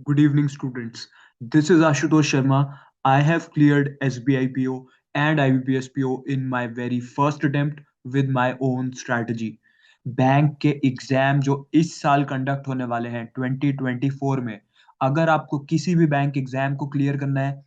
Good evening, students. This is Ashutosh Sharma. I have cleared SBI PO and IBPS PO in my very first attempt with my own strategy. Bank के exam जो इस साल conduct होने वाले हैं 2024 में, अगर आपको किसी भी बैंक एग्जाम को क्लियर करना है,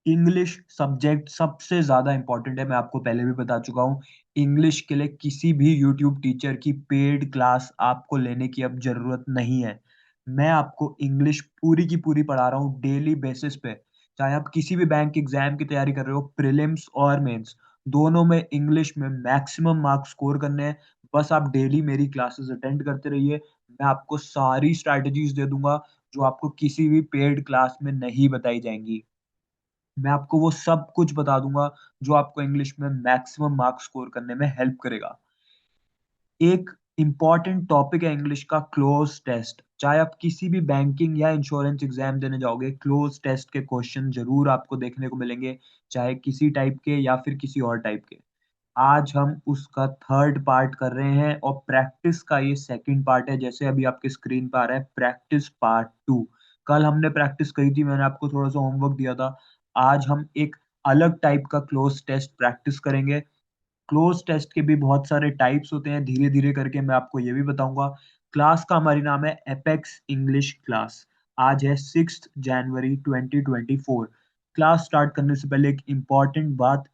इंग्लिश सब्जेक्ट सबसे ज़्यादा इंपॉर्टेंट है। मैं आपको पहले भी बता चुका हूँ। इंग्लिश के लिए किसी भी यूट्यूब टीचर की पेड क्लास आपको लेने की अब ज़रूरत नहीं है। मैं आपको इंग्लिश पूरी की पूरी पढ़ा रहा हूँ डेली बेसिस पे। चाहे आप किसी भी बैंक एग्जाम की तैयारी कर रहे हो, प्रीलिम्स और मेंस, दोनों में इंग्लिश में मैक्सिमम मार्क्स स्कोर करने हैं। बस आप डेली मेरी क्लासेस अटेंड करते रहिए। मैं आपको सारी स्ट्रैटेजीज दे दूंगा जो आपको किसी भी पेड क्लास में नहीं बताई जाएंगी। मैं आपको वो सब कुछ बता दूंगा जो आपको इंग्लिश में मैक्सिमम मार्क्स स्कोर करने में हेल्प करेगा। एक इम्पॉर्टेंट टॉपिक है इंग्लिश का क्लोज टेस्ट। चाहे आप किसी भी बैंकिंग या इंश्योरेंस एग्जाम देने जाओगे, क्लोज टेस्ट के क्वेश्चन जरूर आपको देखने को मिलेंगे, चाहे किसी टाइप के या फिर किसी और टाइप के। आज हम उसका थर्ड पार्ट कर रहे हैं और प्रैक्टिस का ये सेकंड पार्ट है। जैसे अभी आपके स्क्रीन पर आ रहा है प्रैक्टिस पार्ट टू। कल हमने प्रैक्टिस करी थी, मैंने आपको थोड़ा सा होमवर्क दिया था। आज हम एक अलग टाइप का क्लोज टेस्ट प्रैक्टिस करेंगे। क्लोज टेस्ट के भी बहुत सारे टाइप्स होते हैं, धीरे धीरे करके मैं आपको ये भी बताऊंगा। क्लास का हमारी नाम है एपेक्स इंग्लिश क्लास। आज है 6 जनवरी 2024। क्लास स्टार्ट करने से पहले एक इम्पॉर्टेंट बात,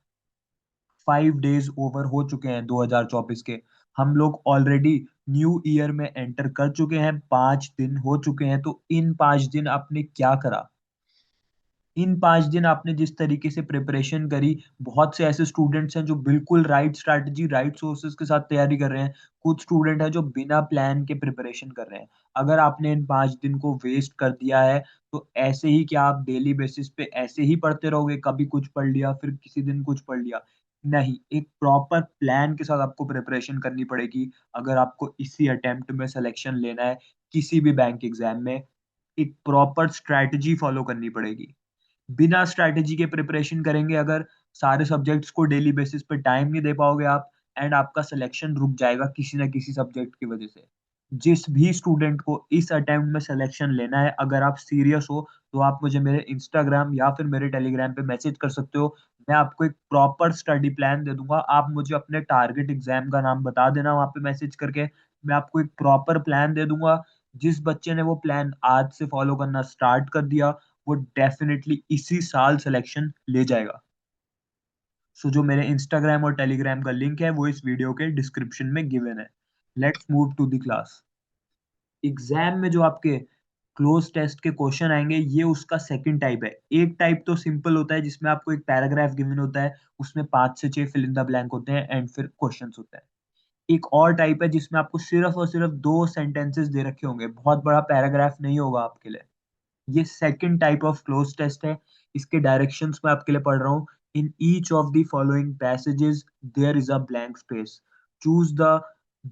5 डेज ओवर हो चुके हैं 2024 के। हम लोग ऑलरेडी न्यू ईयर में एंटर कर चुके हैं, 5 दिन हो चुके हैं। तो इन 5 दिन आपने क्या करा? इन 5 दिन आपने जिस तरीके से प्रिपरेशन करी, बहुत से ऐसे स्टूडेंट्स हैं जो बिल्कुल राइट स्ट्रैटेजी, राइट सोर्सेज के साथ तैयारी कर रहे हैं। कुछ स्टूडेंट हैं जो बिना प्लान के प्रिपरेशन कर रहे हैं। अगर आपने इन 5 दिन को वेस्ट कर दिया है, तो ऐसे ही क्या आप डेली बेसिस पे ऐसे ही पढ़ते रहोगे? कभी कुछ पढ़ लिया, फिर किसी दिन कुछ पढ़ लिया? नहीं, एक प्रॉपर प्लान के साथ आपको प्रिपरेशन करनी पड़ेगी। अगर आपको इसी अटेम्प्ट में सिलेक्शन लेना है किसी भी बैंक एग्जाम में, एक प्रॉपर स्ट्रैटेजी फॉलो करनी पड़ेगी। बिना स्ट्रैटेजी के प्रिपरेशन करेंगे अगर, सारे सब्जेक्ट्स को डेली बेसिस पे टाइम नहीं दे पाओगे आप, एंड आपका सिलेक्शन रुक जाएगा किसी ना किसी सब्जेक्ट की वजह से। जिस भी स्टूडेंट को इस अटेम्प्ट में सिलेक्शन लेना है, अगर आप सीरियस हो, तो आप मुझे मेरे इंस्टाग्राम या फिर मेरे टेलीग्राम पे मैसेज कर सकते हो। मैं आपको एक प्रॉपर स्टडी प्लान दे दूंगा। आप मुझे अपने टारगेट एग्जाम का नाम बता देना वहां पे मैसेज करके। मैं आपको एक प्रॉपर प्लान दे दूंगा। जिस बच्चे ने वो प्लान आज से फॉलो करना स्टार्ट कर दिया, वो डेफिनेटली इसी साल सिलेक्शन ले जाएगा। सो जो मेरे इंस्टाग्राम और टेलीग्राम का लिंक है वो इस वीडियो के डिस्क्रिप्शन में गिवन है। Let's move to the class. Exam में जो आपके क्लोज टेस्ट के क्वेश्चन आएंगे, ये उसका सेकंड टाइप है। एक टाइप तो सिंपल होता है जिसमें आपको एक पैराग्राफ गिवन होता है, उसमें 5 से 6 फिल इन द ब्लैंक होते हैं एंड फिर क्वेश्चंस होते हैं। एक और टाइप है जिसमें आपको सिर्फ और सिर्फ 2 सेंटेंसेस दे रखे होंगे, बहुत बड़ा पैराग्राफ नहीं होगा आपके लिए। ये second type of cloze test है। इसके डायरेक्शंस मैं आपके लिए पढ़ रहा हूँ। In each of the following passages there is a blank space. Choose the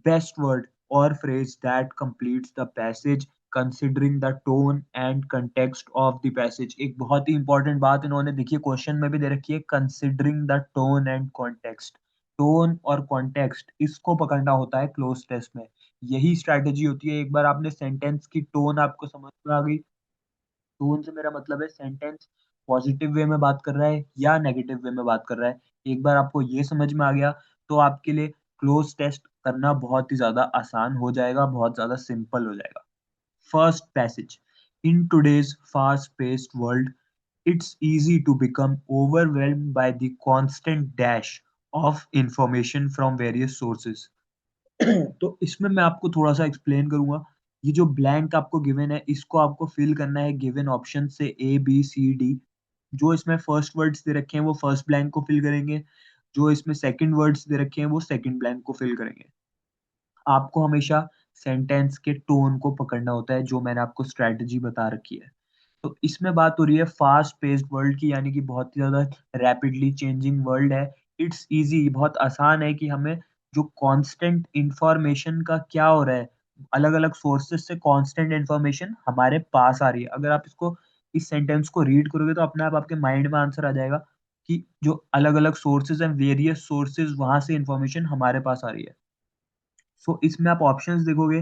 best word or phrase that completes the passage considering the tone and context of the passage। एक बहुत ही इंपॉर्टेंट बात इन्होंने देखिए क्वेश्चन में भी दे रखी है, considering the tone and context। Tone और कॉन्टेक्स्ट, इसको पकड़ना होता है क्लोज टेस्ट में। यही स्ट्रैटेजी होती है। एक बार आपने सेंटेंस की टोन आपको समझ में आ गई, टोन से मेरा मतलब है सेंटेंस पॉजिटिव वे में बात कर रहा है या नेगेटिव वे में बात कर रहा है। एक बार आपको ये समझ में आ गया, तो आपके लिए क्लोज टेस्ट करना बहुत ही ज़्यादा आसान हो जाएगा, बहुत ज़्यादा सिंपल हो जाएगा। First passage. In today's fast paced world, it's easy to become overwhelmed by the constant dash of information from various sources। तो इसमें मैं आपको थोड़ा-सा एक्सप्लेन करूँगा। ये जो ब्लैंक आपको गिवन है, इसको आपको फिल करना है गिवन ऑप्शन से ए, बी, सी, डी। जो इसमें फर्स्ट वर्ड्स दे रखे हैं, वो फर्स्ट ब्लैंक को फिल करेंगे। जो इसमें सेकंड वर्ड्स दे रखे हैं, वो सेकंड ब्लैंक को फिल करेंगे। आपको हमेशा सेंटेंस के टोन को पकड़ना होता है, जो मैंने आपको स्ट्रैटेजी बता रखी है। तो इसमें बात हो रही है फास्ट पेस्ड वर्ल्ड की, यानी कि बहुत ही ज़्यादा रैपिडली चेंजिंग वर्ल्ड है। इट्स ईज़ी, बहुत आसान है कि हमें जो कांस्टेंट इन्फॉर्मेशन का क्या हो रहा है, अलग-अलग सोर्सेज़ से कांस्टेंट इन्फॉर्मेशन हमारे पास आ रही है। अगर आप इसको, इस सेंटेंस को रीड करोगे, तो अपने आप आपके माइंड में आंसर आ जाएगा कि जो अलग-अलग सोर्सेज़ हैं, वेरियस सोर्सेज़, वहाँ से इन्फॉर्मेशन हमारे पास आ रही है। सो इसमें आप ऑप्शंस देखोगे,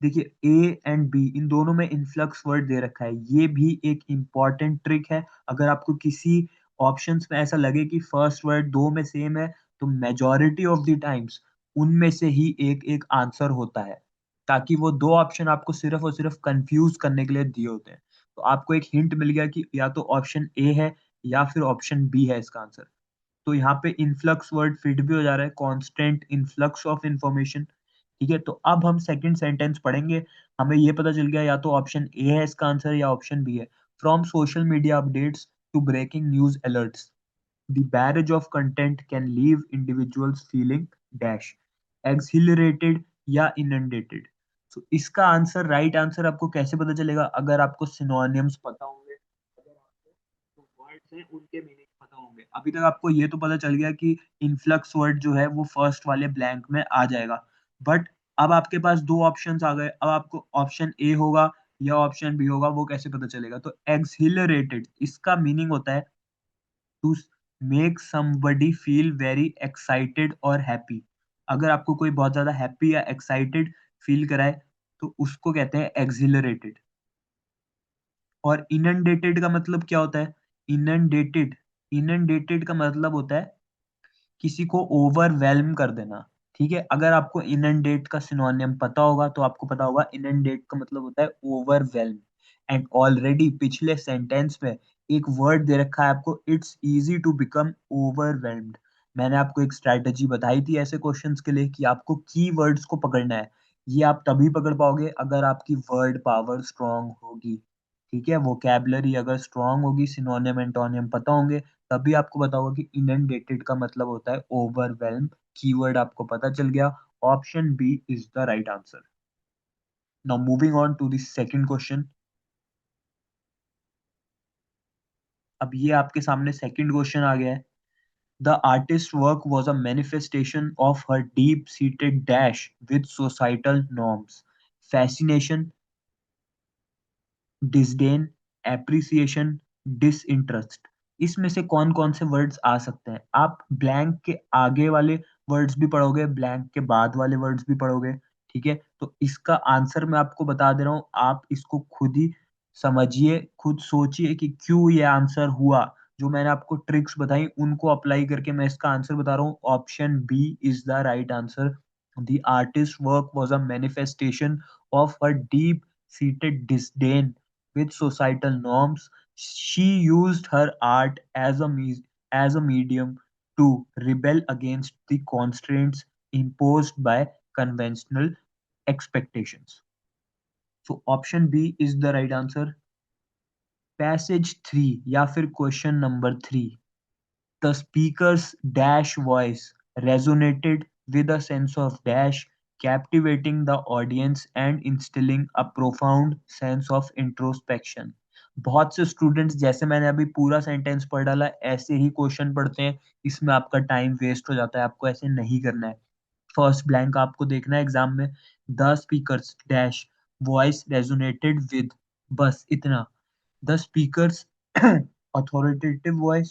देखिए ए एंड बी इन दोनों में इन्फ्लक्स वर्ड दे रखा है। ये भी एक इम्पोर्टेंट ट्रिक है। अगर आपको किसी ऑप्शंस में ऐसा लगे कि फर्स्ट वर्ड 2 में सेम है, तो मेजॉरिटी ऑफ द टाइम्स उनमें से ही एक-एक आंसर होता है। ताकि वो 2 ऑप्शन आपको सिर्फ़ और सिर्फ़ कन्फ्यूज़ करने के लिए दिए होते हैं। तो आपको एक हिंट मिल गया कि या तो ऑप्शन ए है या फिर ऑप्शन बी है इसका आंसर। तो यहाँ पे इन्फ्लक्स वर्ड फिट भी हो जा रहा है, कांस्टेंट इन्फ्लक्स ऑफ इन्फॉर्मेशन, ठीक है? तो अब हम सेकंड सेंटेंस पढ़ेंगे, हमें ये पता चल गया या तो ऑप्शन ए है इसका आंसर या ऑप्शन बी है। From social media updates to breaking news alerts, the barrage of content can leave individuals feeling dash accelerated या इनंडेटेड। तो इसका आंसर राइट आंसर आपको कैसे पता चलेगा? अगर आपको सिनोनिम्स पता होंगे, अगर आपको जो वर्ड्स हैं उनके मीनिंग पता होंगे। अभी तक आपको ये तो पता चल गया कि इन्फ्लक्स वर्ड जो है वो फर्स्ट वाले ब्लैंक में आ जाएगा। बट अब आपके पास 2 ऑप्शंस आ गए। अब आपको ऑप्शन ए होगा या ऑप्शन बी होगा वो कैसे पता चलेगा? तो एक्सिलरेटेड इसका मीनिंग होता है to make somebody feel very excited और हैप्पी। अगर आपको कोई बहुत ज़्यादा हैप्पी या एक्साइटेड फील कराए, तो उसको कहते हैं एक्सिलरेटेड। और इनंडेटेड का मतलब क्या होता है? इनंडेटेड इनंडेटेड का मतलब होता है किसी को ओवरवेल्म कर देना, ठीक है? अगर आपको इनंडेट का सिनोनिम पता होगा, तो आपको पता होगा इनंडेट का मतलब होता है ओवरवेल्म। एंड ऑलरेडी पिछले सेंटेंस में एक वर्ड दे रखा है आपको, it's easy to become overwhelmed. मैंने आपको एक स्ट्रैटेजी बताई थी ऐसे क्वेश्चंस के लिए कि आपको कीवर्ड्स को पकड़ना है। ये आप तभी पकड़ पाओगे अगर आपकी वर्ड पावर स्ट्रॉन्ग होगी, ठीक है? वोकैब्युलरी अगर स्ट्रॉन्ग होगी, सिनोनिम, एंटोनिम पता होंगे, तभी आपको पता होगा कि इनंडेटेड का मतलब होता है ओवरवेल्म। कीवर्ड आपको पता चल गया। Option B is the right answer. Now moving on to the second question. अब ये आपके सामने सेकंड क्वेश्चन आ गया है। The artist work was a manifestation of her deep seated dash with societal norms, fascination, disdain, appreciation, disinterest. इसमें से कौन-कौन से वर्ड्स आ सकते हैं? आप ब्लैंक के आगे वाले वर्ड्स भी पढ़ोगे, ब्लैंक के बाद वाले वर्ड्स भी पढ़ोगे, ठीक है? तो इसका आंसर मैं आपको बता दे रहा हूँ, आप इसको खुद ही समझिए, खुद सोचिए कि क्यों ये आंसर हुआ। जो मैंने आपको ट्रिक्स बताई, उनको अप्लाई करके मैं इसका आंसर बता रहा हूँ। Option B is the right answer. The artist work was a manifestation of her deep seated disdain with societal norms. She used her art as a medium to rebel against the constraints imposed by conventional expectations. So option B is the right answer. Passage 3 या फिर question number 3, the speaker's dash voice resonated with a sense of dash, captivating the audience and instilling a profound sense of introspection. बहुत से students, जैसे मैंने अभी पूरा sentence पढ़ डाला, ऐसे ही क्वेश्चन पढ़ते हैं। इसमें आपका टाइम वेस्ट हो जाता है, आपको ऐसे नहीं करना है। फर्स्ट ब्लैंक आपको देखना है एग्जाम में। The speakers dash voice resonated with, बस इतना। The speaker's authoritative voice,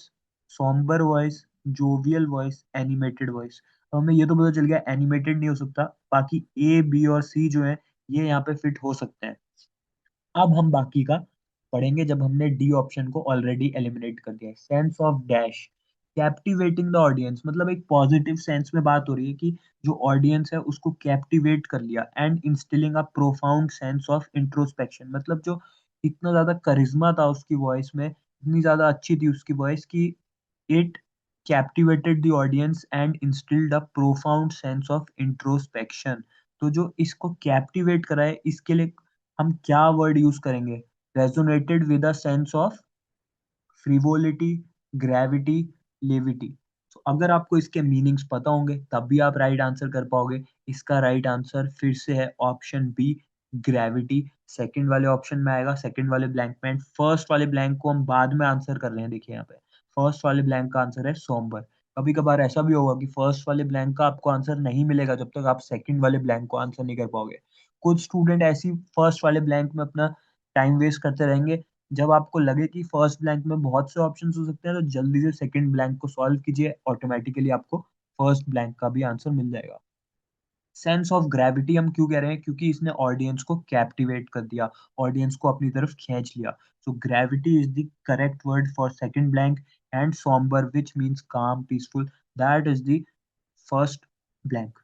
somber voice, jovial voice, animated voice। तो हमें ये तो पता चल गया एनिमेटेड नहीं हो सकता, बाकी ए, बी और सी जो है ये यहाँ पे फिट हो सकते हैं। अब हम बाकी का पढ़ेंगे जब हमने डी ऑप्शन को ऑलरेडी एलिमिनेट कर दिया है। Sense of dash captivating the audience, मतलब एक पॉजिटिव सेंस में बात हो रही है कि जो ऑडियंस है उसको कैप्टिवेट कर लिया। And instilling a profound sense of introspection, मतलब जो इतना ज़्यादा करिश्मा था उसकी वॉइस में, इतनी ज़्यादा अच्छी थी उसकी वॉइस कि it captivated the audience and instilled a profound sense of introspection. तो जो इसको कैप्टिवेट करा है, इसके लिए हम क्या वर्ड यूज़ करेंगे? Resonated with a sense of frivolity, gravity, levity. तो अगर आपको इसके मीनिंग्स पता होंगे तब भी आप राइट आंसर कर पाओगे। इसका राइट आंसर फिर से है ऑप्शन बी, ग्रेविटी। सेकंड वाले ऑप्शन में आएगा, सेकंड वाले ब्लैंक में। फर्स्ट वाले ब्लैंक को हम बाद में आंसर कर रहे हैं, देखिए यहाँ पे। फर्स्ट वाले ब्लैंक का आंसर है सोम्बर। कभी-कभार ऐसा भी होगा कि फर्स्ट वाले ब्लैंक का आपको आंसर नहीं मिलेगा जब तक आप सेकंड वाले ब्लैंक को आंसर नहीं कर पाओगे। कुछ स्टूडेंट ऐसी फर्स्ट वाले ब्लैंक में अपना टाइम वेस्ट करते रहेंगे। जब आपको लगे कि फर्स्ट ब्लैंक में बहुत से ऑप्शंस हो सकते हैं, तो जल्दी से सेकंड ब्लैंक को सॉल्व कीजिए, ऑटोमैटिकली आपको फर्स्ट ब्लैंक का भी आंसर मिल जाएगा। सेंस ऑफ ग्रेविटी हम क्यों कह रहे हैं? क्योंकि इसने ऑडियंस को कैप्टिवेट कर दिया, ऑडियंस को अपनी तरफ खींच लिया। So gravity is the correct word for second blank and sombre which means calm, peaceful. That is the first blank.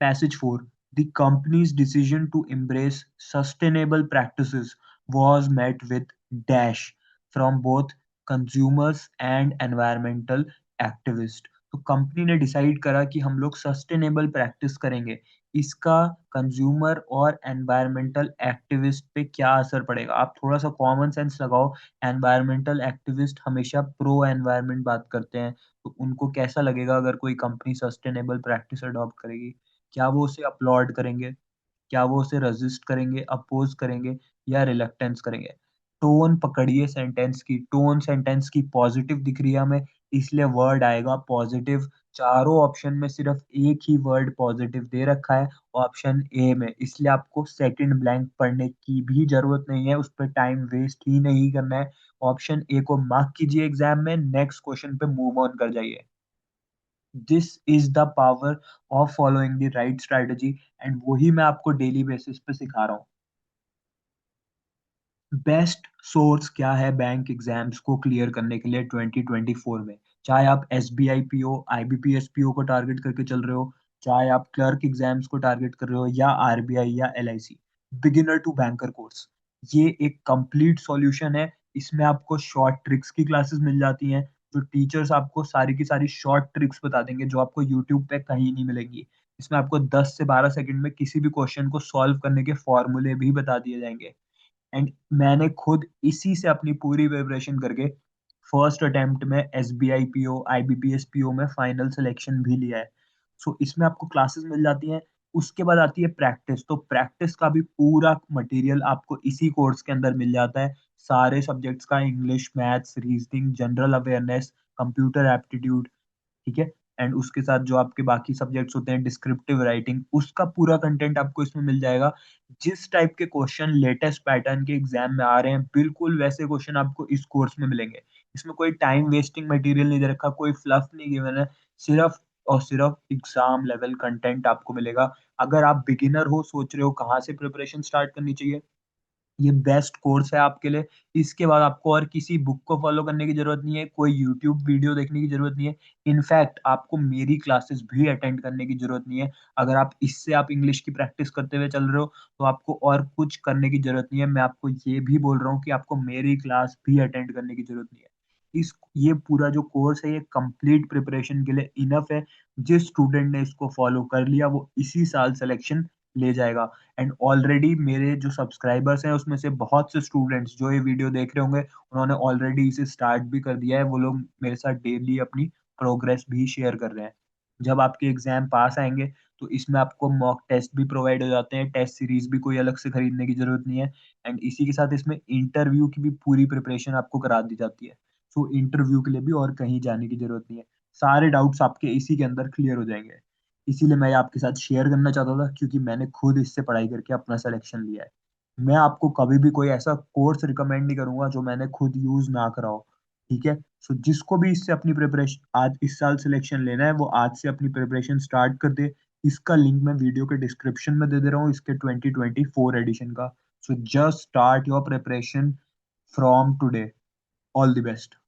Passage 4. The company's decision to embrace sustainable practices was met with dash from both consumers and environmental activists. तो company ने decide करा कि हम लोग sustainable practice करेंगे। इसका consumer और environmental activist पे क्या असर पड़ेगा? आप थोड़ा-सा कॉमन सेंस लगाओ। एनवायरमेंटल एक्टिविस्ट हमेशा प्रो एनवायरनमेंट बात करते हैं, तो उनको कैसा लगेगा अगर कोई कंपनी सस्टेनेबल प्रैक्टिस अडॉप्ट करेगी? क्या वो उसे अपलॉड करेंगे? क्या वो उसे रेज़िस्ट करेंगे, अपोज़ करेंगे या रिलक्टेंस करेंगे? टोन पकड़िए सेंटेंस की, टोन सेंटेंस की पॉज़िटिव दिख रही है हमें, इसलिए वर्ड आएगा पॉज़िटिव। चारों ऑप्शन में सिर्फ़ एक ही वर्ड पॉज़िटिव दे रखा है, ऑप्शन ए में, इसलिए आपको सेकंड ब्लैंक पढ़ने की भी ज़रूरत नहीं है, उस पे टाइम वेस्ट ही नहीं करना है। ऑप्शन ए को मार्क कीजिए एग्ज़ाम में, नेक्स्ट क्वेश्चन पे मूव ऑन कर जाइए। This is the power of following the right strategy and वही मैं आपको डेली बेसिस पे सिखा रहा हूँ। बेस्ट सोर्स क्या है बैंक एग्ज़ाम्स को क्लियर करने के लिए 2024 में? चाहे आप एसबीआई पीओ, आईबीपीएस पीओ को टारगेट करके चल रहे हो, चाहे आप क्लर्क एग्ज़ाम्स को टारगेट कर रहे हो या आरबीआई या LIC. Beginner to banker course, ये एक कंप्लीट सॉल्यूशन है। इसमें आपको शॉर्ट ट्रिक्स की क्लासेस मिल जाती हैं, जो टीचर्स आपको सारी की सारी शॉर्ट ट्रिक्स बता देंगे, जो आपको यूट्यूब पे कहीं नहीं मिलेंगी। इसमें आपको 10 से 12 सेकंड में किसी भी क्वेश्चन को सॉल्व करने के फॉर्मूले भी बता दिए जाएँगे। एंड मैंने खुद इसी से अपनी पूरी प्रिपरेशन करके फर्स्ट अटेम्प्ट में एसबीआई पीओ, आईबीपीएस पीओ में फाइनल सिलेक्शन भी लिया है। सो इसमें आपको क्लासेस मिल जाती हैं। उसके बाद आती है प्रैक्टिस, तो प्रैक्टिस का भी पूरा मटेरियल आपको इसी कोर्स के अंदर मिल जाता है। सारे सब्जेक्ट्स का English, maths, reasoning, general awareness, computer aptitude, ठीक है? एंड उसके साथ जो आपके बाकी सब्जेक्ट्स होते हैं डिस्क्रिप्टिव राइटिंग, उसका पूरा कंटेंट आपको इसमें मिल जाएगा। जिस टाइप के क्वेश्चन लेटेस्ट पैटर्न के एग्ज़ाम में आ रहे हैं, बिल्कुल वैसे क्वेश्चन आपको इस कोर्स में मिलेंगे। इसमें कोई टाइम वेस्टिंग मटेरियल नहीं दे रखा, कोई फ्लफ़ नहीं गिवन है, सिर्फ़ और सिर्फ़ एग्ज़ाम लेवल कंटेंट आपको मिलेगा। अगर आप बिगिनर हो, सोच रहे हो कहाँ से प्रिपरेशन स्टार्ट करनी चाहिए, ये बेस्ट कोर्स है आपके लिए। इसके बाद आपको और किसी बुक को फ़ॉलो करने की ज़रूरत नहीं है, कोई यूट्यूब वीडियो देखने की ज़रूरत नहीं है। इनफैक्ट आपको मेरी क्लासेस भी अटेंड करने की ज़रूरत नहीं है। अगर आप इससे आप इंग्लिश की प्रैक्टिस करते हुए चल रहे हो, तो आपको और कुछ करने की ज़रूरत नहीं है। मैं आपको ये भी बोल रहा हूँ कि आपको मेरी क्लास भी अटेंड करने की ज़रूरत नहीं है। ये पूरा जो कोर्स है, ये कंप्लीट प्रिपरेशन के लिए इनफ है। जिस स्टूडेंट ने इसको फ़ॉलो कर लिया, वो इसी साल सिलेक्शन ले जाएगा। एंड ऑलरेडी मेरे जो सब्सक्राइबर्स हैं उसमें से बहुत से स्टूडेंट्स जो ये वीडियो देख रहे होंगे, उन्होंने ऑलरेडी इसे स्टार्ट भी कर दिया है। वो लोग मेरे साथ डेली अपनी प्रोग्रेस भी शेयर कर रहे हैं। जब आपके एग्ज़ाम पास आएँगे, तो इसमें आपको मॉक टेस्ट भी प्रोवाइड हो जाते हैं, टेस्ट सीरीज़ भी कोई अलग से खरीदने की ज़रूरत नहीं है। एंड इसी के साथ इसमें इंटरव्यू की भी पूरी प्रिपरेशन आपको करा दी जाती है। सो इंटरव्यू के लिए भी और कहीं जाने की ज़रूरत नहीं है। सारे डाउट्स आपके इसी के अंदर क्लियर हो जाएँगे। इसीलिए मैं ये आपके साथ शेयर करना चाहता था, क्योंकि मैंने खुद इससे पढ़ाई करके अपना सिलेक्शन लिया है। मैं आपको कभी भी कोई ऐसा कोर्स रिकमेंड नहीं करूँगा जो मैंने खुद यूज़ ना करा हो, ठीक है? सो जिसको भी इससे अपनी आज इस साल सिलेक्शन लेना है, वो आज से अपनी प्रिपरेशन स्टार्ट कर दे। इसका लिंक मैं वीडियो के डिस्क्रिप्शन में दे दे रहा हूँ, इसके 2024 एडिशन का। So just start your preparation from today. All the best.